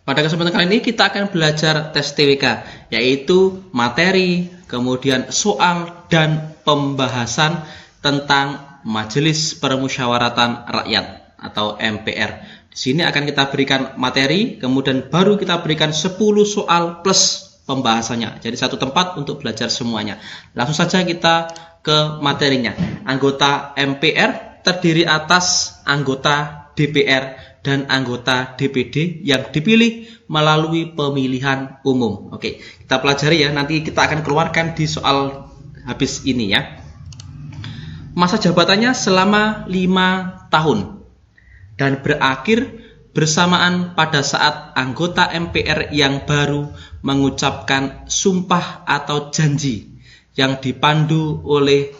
Pada kesempatan kali ini kita akan belajar tes TWK, yaitu materi, kemudian soal, dan pembahasan tentang Majelis Permusyawaratan Rakyat atau MPR. Di sini akan kita berikan materi, kemudian baru kita berikan 10 soal plus pembahasannya. Jadi satu tempat untuk belajar semuanya. Langsung saja kita ke materinya. Anggota MPR terdiri atas anggota DPR dan anggota DPD yang dipilih melalui pemilihan umum. Oke, kita pelajari ya. Nanti kita akan keluarkan di soal habis ini ya. Masa jabatannya selama 5 tahun dan berakhir bersamaan pada saat anggota MPR yang baru mengucapkan sumpah atau janji yang dipandu oleh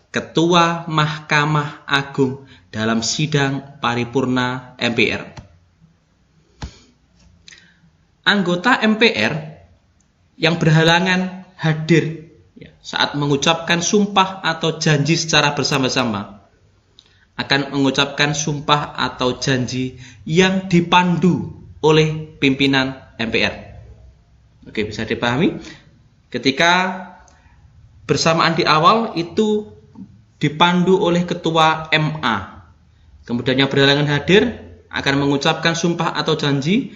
Ketua Mahkamah Agung dalam sidang paripurna MPR. Anggota MPR yang berhalangan hadir saat mengucapkan sumpah atau janji secara bersama-sama akan mengucapkan sumpah atau janji yang dipandu oleh pimpinan MPR. Oke, bisa dipahami? Ketika bersamaan di awal itu dipandu oleh Ketua MA. Kemudian yang berhalangan hadir akan mengucapkan sumpah atau janji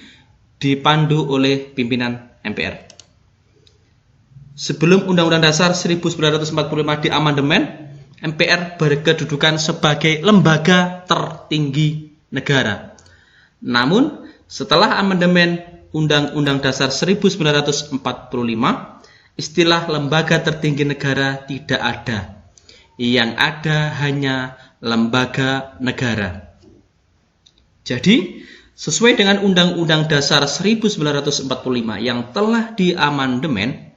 dipandu oleh pimpinan MPR. Sebelum Undang-Undang Dasar 1945 diamandemen, MPR berkedudukan sebagai lembaga tertinggi negara. Namun, setelah amandemen Undang-Undang Dasar 1945, istilah lembaga tertinggi negara tidak ada. Yang ada hanya lembaga negara. Jadi, sesuai dengan Undang-Undang Dasar 1945 yang telah diamandemen,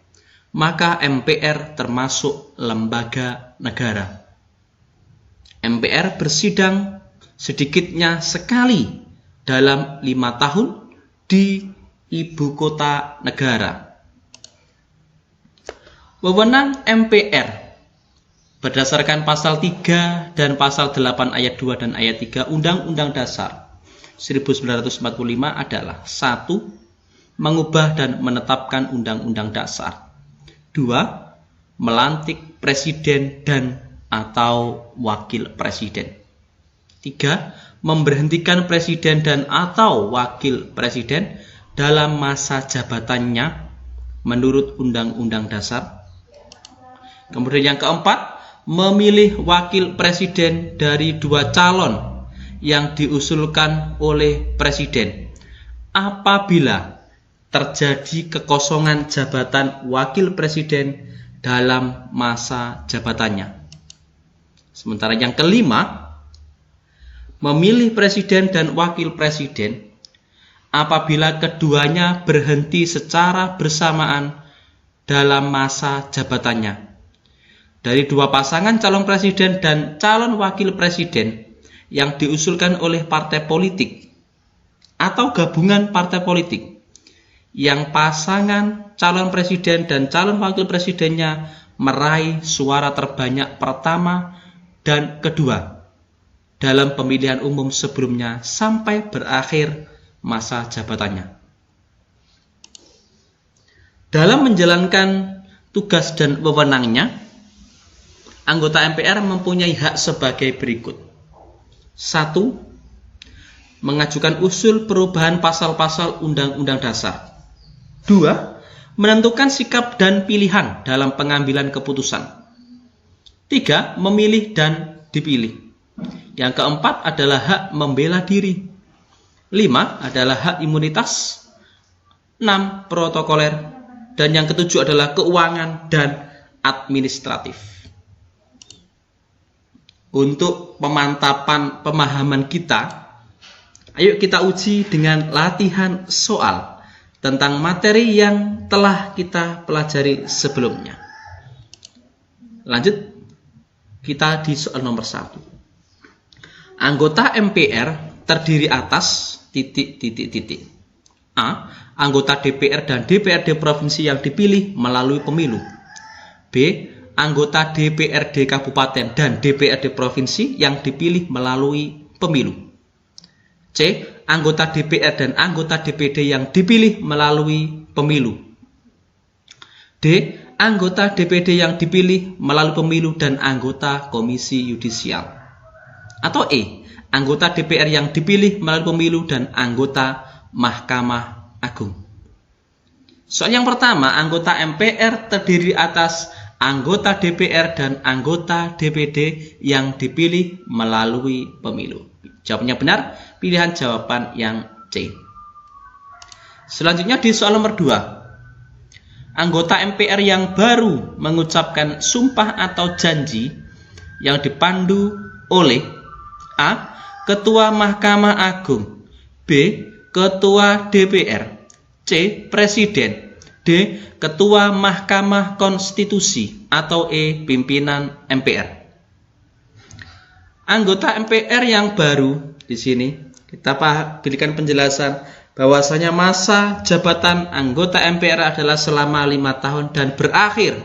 maka MPR termasuk lembaga negara. MPR bersidang sedikitnya sekali dalam 5 tahun di ibu kota negara. Wewenang MPR berdasarkan pasal 3 dan pasal 8 ayat 2 dan ayat 3 Undang-Undang Dasar 1945 adalah 1. Mengubah dan menetapkan Undang-Undang Dasar. 2. Melantik presiden dan atau wakil presiden. 3. Memberhentikan presiden dan atau wakil presiden dalam masa jabatannya menurut Undang-Undang Dasar. Kemudian yang keempat, memilih wakil presiden dari 2 calon yang diusulkan oleh presiden apabila terjadi kekosongan jabatan wakil presiden dalam masa jabatannya. Sementara yang kelima, memilih presiden dan wakil presiden apabila keduanya berhenti secara bersamaan dalam masa jabatannya. Dari 2 pasangan calon presiden dan calon wakil presiden yang diusulkan oleh partai politik atau gabungan partai politik yang pasangan calon presiden dan calon wakil presidennya meraih suara terbanyak pertama dan kedua dalam pemilihan umum sebelumnya sampai berakhir masa jabatannya. Dalam menjalankan tugas dan wewenangnya, anggota MPR mempunyai hak sebagai berikut. 1. Mengajukan usul perubahan pasal-pasal Undang-Undang Dasar. 2. Menentukan sikap dan pilihan dalam pengambilan keputusan. 3. Memilih dan dipilih. Yang keempat adalah hak membela diri. 5. Adalah hak imunitas. 6. Protokoler. Dan yang ketujuh adalah keuangan dan administratif. Untuk pemantapan pemahaman kita, ayo kita uji dengan latihan soal tentang materi yang telah kita pelajari sebelumnya. Lanjut, kita di soal nomor 1. Anggota MPR terdiri atas ... A. Anggota DPR dan DPRD provinsi yang dipilih melalui pemilu. B. Anggota DPRD kabupaten dan DPRD provinsi yang dipilih melalui pemilu. C. Anggota DPR dan anggota DPD yang dipilih melalui pemilu. D. Anggota DPD yang dipilih melalui pemilu dan anggota Komisi Yudisial. Atau E. Anggota DPR yang dipilih melalui pemilu dan anggota Mahkamah Agung. Soal yang pertama, anggota MPR terdiri atas anggota DPR dan anggota DPD yang dipilih melalui pemilu. Jawabannya benar, pilihan jawaban yang C. Selanjutnya di soal nomor 2. Anggota MPR yang baru mengucapkan sumpah atau janji yang dipandu oleh A. Ketua Mahkamah Agung, B. Ketua DPR, C. Presiden, D. Ketua Mahkamah Konstitusi, atau E. Pimpinan MPR. Anggota MPR yang baru di sini kita berikan penjelasan bahwasanya masa jabatan anggota MPR adalah selama 5 tahun dan berakhir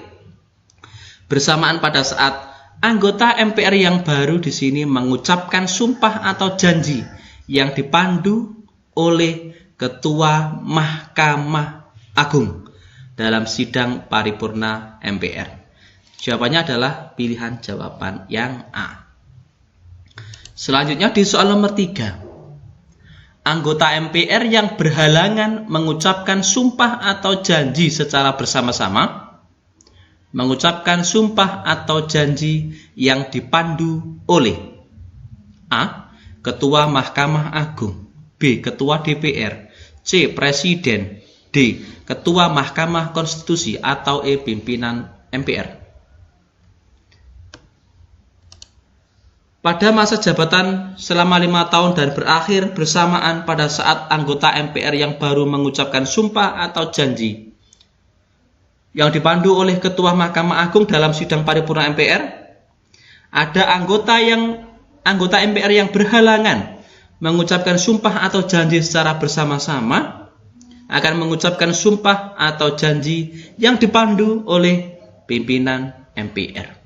bersamaan pada saat anggota MPR yang baru di sini mengucapkan sumpah atau janji yang dipandu oleh Ketua Mahkamah Agung dalam sidang paripurna MPR. Jawabannya adalah pilihan jawaban yang A. Selanjutnya di soal nomor 3. Anggota MPR yang berhalangan mengucapkan sumpah atau janji secara bersama-sama, mengucapkan sumpah atau janji yang dipandu oleh A. Ketua Mahkamah Agung, B. Ketua DPR, C. Presiden, D. Ketua Mahkamah Konstitusi, atau E. Pimpinan MPR. Pada masa jabatan selama 5 tahun dan berakhir bersamaan pada saat anggota MPR yang baru mengucapkan sumpah atau janji yang dipandu oleh Ketua Mahkamah Agung dalam sidang paripurna MPR, ada anggota MPR yang berhalangan mengucapkan sumpah atau janji secara bersama-sama akan mengucapkan sumpah atau janji yang dipandu oleh pimpinan MPR.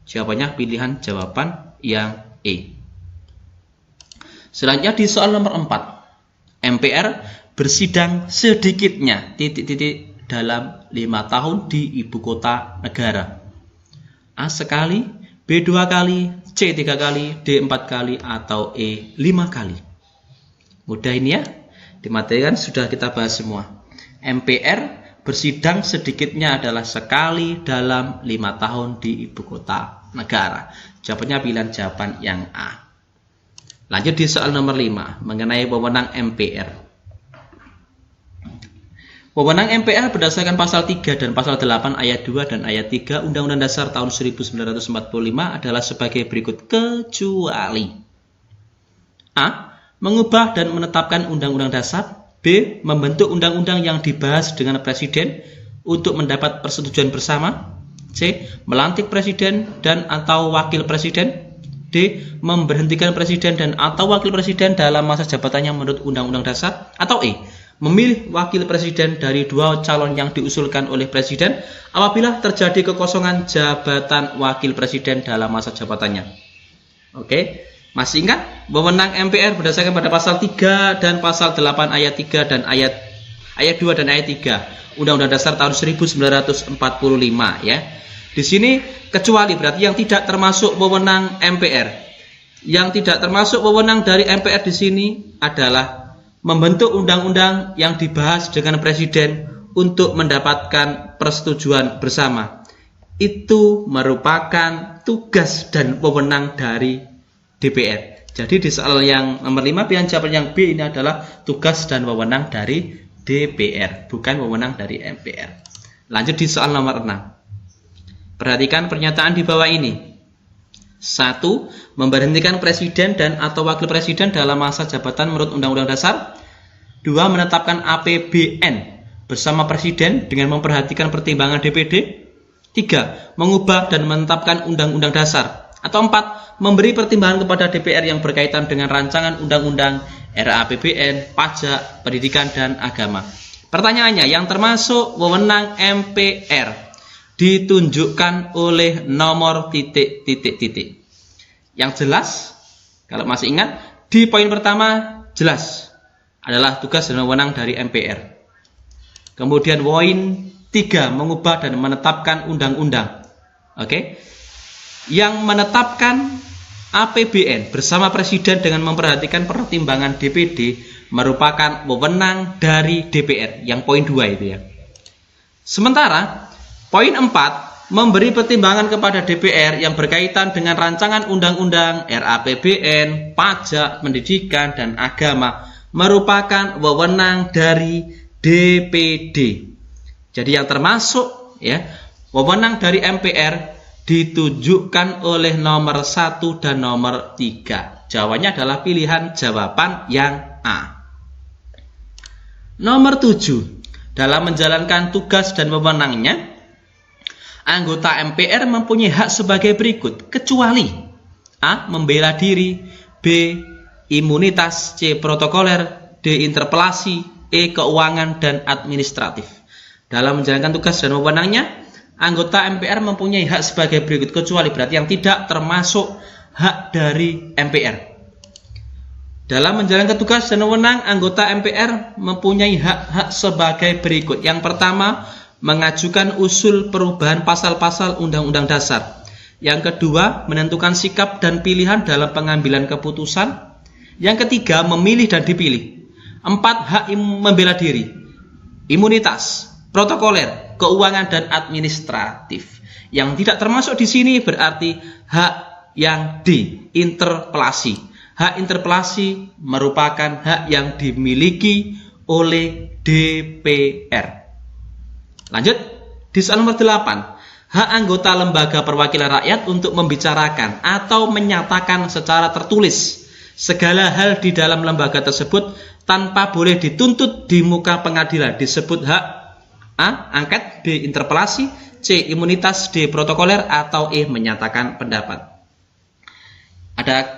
Jawabannya pilihan jawaban yang E. Selanjutnya di soal nomor 4. MPR bersidang sedikitnya dalam 5 tahun di ibu kota negara. A sekali, B 2 kali, C 3 kali, D 4 kali, atau E 5 kali. Mudah ini ya. Di materi kan sudah kita bahas semua. MPR bersidang sedikitnya adalah sekali dalam 5 tahun di ibu kota negara. Jawabannya pilihan jawaban yang A. Lanjut di soal nomor 5 mengenai wewenang MPR. Wewenang MPR berdasarkan pasal 3 dan pasal 8 ayat 2 dan ayat 3 Undang-Undang Dasar tahun 1945 adalah sebagai berikut, kecuali A. Mengubah dan menetapkan Undang-Undang Dasar, B. Membentuk undang-undang yang dibahas dengan Presiden untuk mendapat persetujuan bersama, C. Melantik Presiden dan atau Wakil Presiden, D. Memberhentikan Presiden dan atau Wakil Presiden dalam masa jabatannya menurut Undang-Undang Dasar, atau E. Memilih Wakil Presiden dari 2 calon yang diusulkan oleh Presiden apabila terjadi kekosongan jabatan Wakil Presiden dalam masa jabatannya. Oke, masih ingat wewenang MPR berdasarkan pada pasal 3 dan pasal 8 ayat 3 dan ayat 2 dan ayat 3 Undang-Undang Dasar tahun 1945 ya. Di sini kecuali berarti yang tidak termasuk wewenang MPR. Yang tidak termasuk wewenang dari MPR di sini adalah membentuk undang-undang yang dibahas dengan Presiden untuk mendapatkan persetujuan bersama. Itu merupakan tugas dan wewenang dari DPR. Jadi di soal yang nomor 5 pilihan jawaban yang B ini adalah tugas dan wewenang dari DPR, bukan wewenang dari MPR. Lanjut di soal nomor 6. Perhatikan pernyataan di bawah ini. 1. Memberhentikan Presiden dan atau Wakil Presiden dalam masa jabatan menurut Undang-Undang Dasar. 2. Menetapkan APBN bersama Presiden dengan memperhatikan pertimbangan DPD. 3. Mengubah dan menetapkan Undang-Undang Dasar. Atau 4. Memberi pertimbangan kepada DPR yang berkaitan dengan rancangan Undang-Undang RAPBN, pajak, pendidikan, dan agama. Pertanyaannya, yang termasuk wewenang MPR ditunjukkan oleh nomor titik. Yang jelas, kalau masih ingat, di poin pertama jelas adalah tugas dan wewenang dari MPR. Kemudian poin 3, mengubah dan menetapkan undang-undang. Oke. Yang menetapkan APBN bersama Presiden dengan memperhatikan pertimbangan DPD merupakan wewenang dari DPR. Yang poin 2 itu ya. Sementara poin 4, memberi pertimbangan kepada DPR yang berkaitan dengan rancangan undang-undang, RAPBN, pajak, pendidikan, dan agama merupakan wewenang dari DPD. Jadi yang termasuk ya, wewenang dari MPR ditunjukkan oleh nomor 1 dan nomor 3. Jawabannya adalah pilihan jawaban yang A. Nomor 7. Dalam menjalankan tugas dan wewenangnya, anggota MPR mempunyai hak sebagai berikut, kecuali A. Membela diri, B. Imunitas, C. Protokoler, D. Interpelasi, E. Keuangan dan administratif. Dalam menjalankan tugas dan wewenangnya, anggota MPR mempunyai hak sebagai berikut, kecuali berarti yang tidak termasuk hak dari MPR. Dalam menjalankan tugas dan wewenang, anggota MPR mempunyai hak-hak sebagai berikut. Yang pertama, mengajukan usul perubahan pasal-pasal Undang-Undang Dasar. Yang kedua, menentukan sikap dan pilihan dalam pengambilan keputusan. Yang ketiga, memilih dan dipilih. 4, hak membela diri, imunitas, protokoler, keuangan dan administratif. Yang tidak termasuk di sini berarti hak yang D, interpelasi. Hak interpelasi merupakan hak yang dimiliki oleh DPR. Lanjut, di soal nomor 8. Hak anggota lembaga perwakilan rakyat untuk membicarakan atau menyatakan secara tertulis segala hal di dalam lembaga tersebut tanpa boleh dituntut di muka pengadilan disebut hak A. Angket, B. Interpelasi, C. Imunitas, D. Protokoler, atau E. Menyatakan pendapat. Ada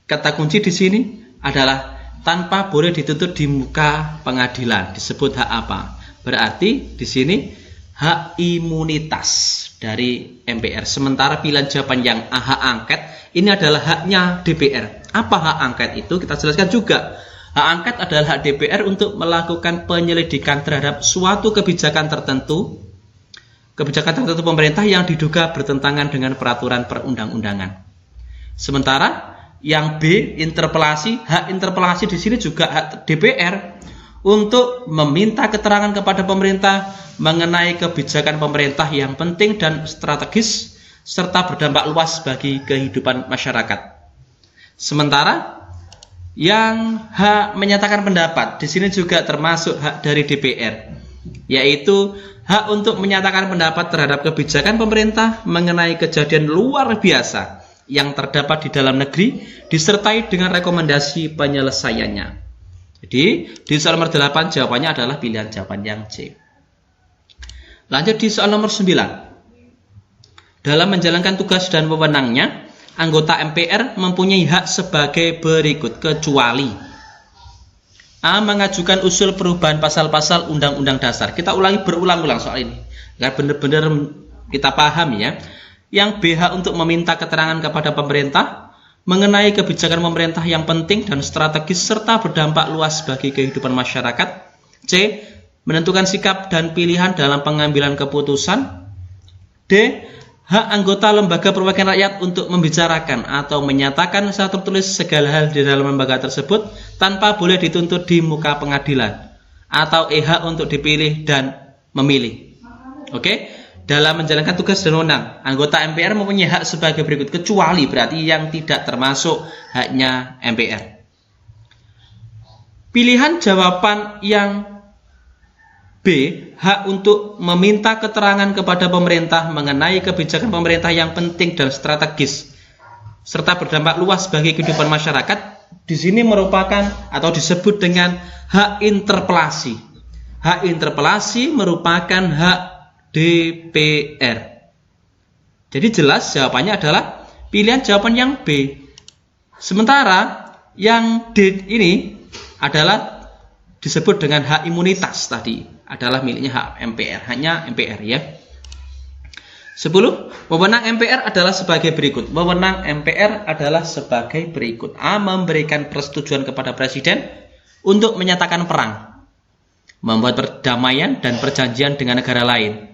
kata kunci di sini adalah tanpa boleh dituntut di muka pengadilan disebut hak apa? Berarti di sini hak imunitas dari MPR. Sementara pilihan jawaban yang A, hak angket, ini adalah haknya DPR. Apa hak angket itu? Kita jelaskan juga. Hak angket adalah hak DPR untuk melakukan penyelidikan terhadap suatu kebijakan tertentu pemerintah yang diduga bertentangan dengan peraturan perundang-undangan. Sementara yang B, interpelasi, hak interpelasi di sini juga hak DPR untuk meminta keterangan kepada pemerintah mengenai kebijakan pemerintah yang penting dan strategis serta berdampak luas bagi kehidupan masyarakat. Sementara yang hak menyatakan pendapat di sini juga termasuk hak dari DPR, yaitu hak untuk menyatakan pendapat terhadap kebijakan pemerintah mengenai kejadian luar biasa yang terdapat di dalam negeri disertai dengan rekomendasi penyelesaiannya. Jadi di soal nomor 8 jawabannya adalah pilihan jawaban yang C. Lanjut di soal nomor 9. Dalam menjalankan tugas dan wewenangnya, anggota MPR mempunyai hak sebagai berikut, kecuali A. Mengajukan usul perubahan pasal-pasal Undang-Undang Dasar. Kita ulangi berulang-ulang soal ini agar benar-benar kita paham ya. Yang B. Hak untuk meminta keterangan kepada pemerintah mengenai kebijakan pemerintah yang penting dan strategis serta berdampak luas bagi kehidupan masyarakat. C. Menentukan sikap dan pilihan dalam pengambilan keputusan. D. Hak anggota lembaga perwakilan rakyat untuk membicarakan atau menyatakan secara tertulis segala hal di dalam lembaga tersebut tanpa boleh dituntut di muka pengadilan. Atau E. Hak untuk dipilih dan memilih. Oke? Dalam menjalankan tugas dan wewenang, anggota MPR mempunyai hak sebagai berikut, kecuali berarti yang tidak termasuk haknya MPR. Pilihan jawaban yang B, hak untuk meminta keterangan kepada pemerintah mengenai kebijakan pemerintah yang penting dan strategis serta berdampak luas bagi kehidupan masyarakat, di sini merupakan atau disebut dengan hak interpelasi. Hak interpelasi merupakan hak DPR. Jadi jelas jawabannya adalah pilihan jawaban yang B. Sementara yang D ini adalah disebut dengan hak imunitas tadi, adalah miliknya hak MPR, hanya MPR ya. 10. Wewenang MPR adalah sebagai berikut. Wewenang MPR adalah sebagai berikut. A. Memberikan persetujuan kepada Presiden untuk menyatakan perang, membuat perdamaian dan perjanjian dengan negara lain.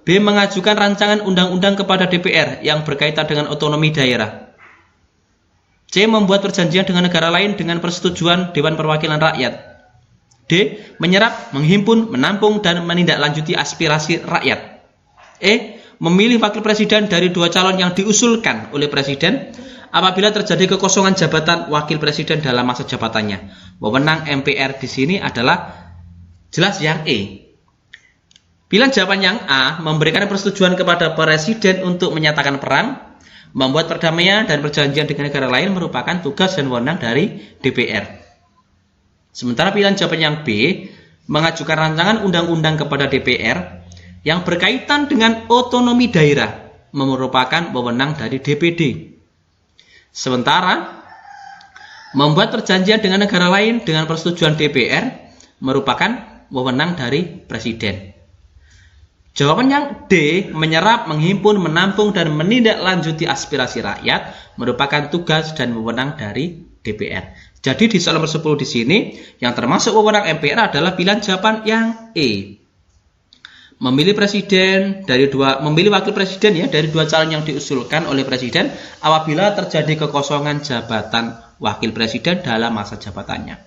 B. Mengajukan rancangan undang-undang kepada DPR yang berkaitan dengan otonomi daerah. C. Membuat perjanjian dengan negara lain dengan persetujuan Dewan Perwakilan Rakyat. D. Menyerap, menghimpun, menampung, dan menindaklanjuti aspirasi rakyat. E. Memilih wakil presiden dari dua calon yang diusulkan oleh presiden apabila terjadi kekosongan jabatan wakil presiden dalam masa jabatannya. Wewenang MPR di sini adalah jelas yang E. Pilihan jawaban yang A, memberikan persetujuan kepada presiden untuk menyatakan perang, membuat perdamaian dan perjanjian dengan negara lain merupakan tugas dan wewenang dari DPR. Sementara pilihan jawaban yang B, mengajukan rancangan undang-undang kepada DPR yang berkaitan dengan otonomi daerah merupakan wewenang dari DPD. Sementara membuat perjanjian dengan negara lain dengan persetujuan DPR merupakan wewenang dari presiden. Jawaban yang D, menyerap, menghimpun, menampung, dan menindaklanjuti aspirasi rakyat merupakan tugas dan wewenang dari DPR. Jadi di soal nomor 10 di sini yang termasuk wewenang MPR adalah pilihan jawaban yang E. Memilih wakil presiden ya dari dua calon yang diusulkan oleh presiden apabila terjadi kekosongan jabatan wakil presiden dalam masa jabatannya.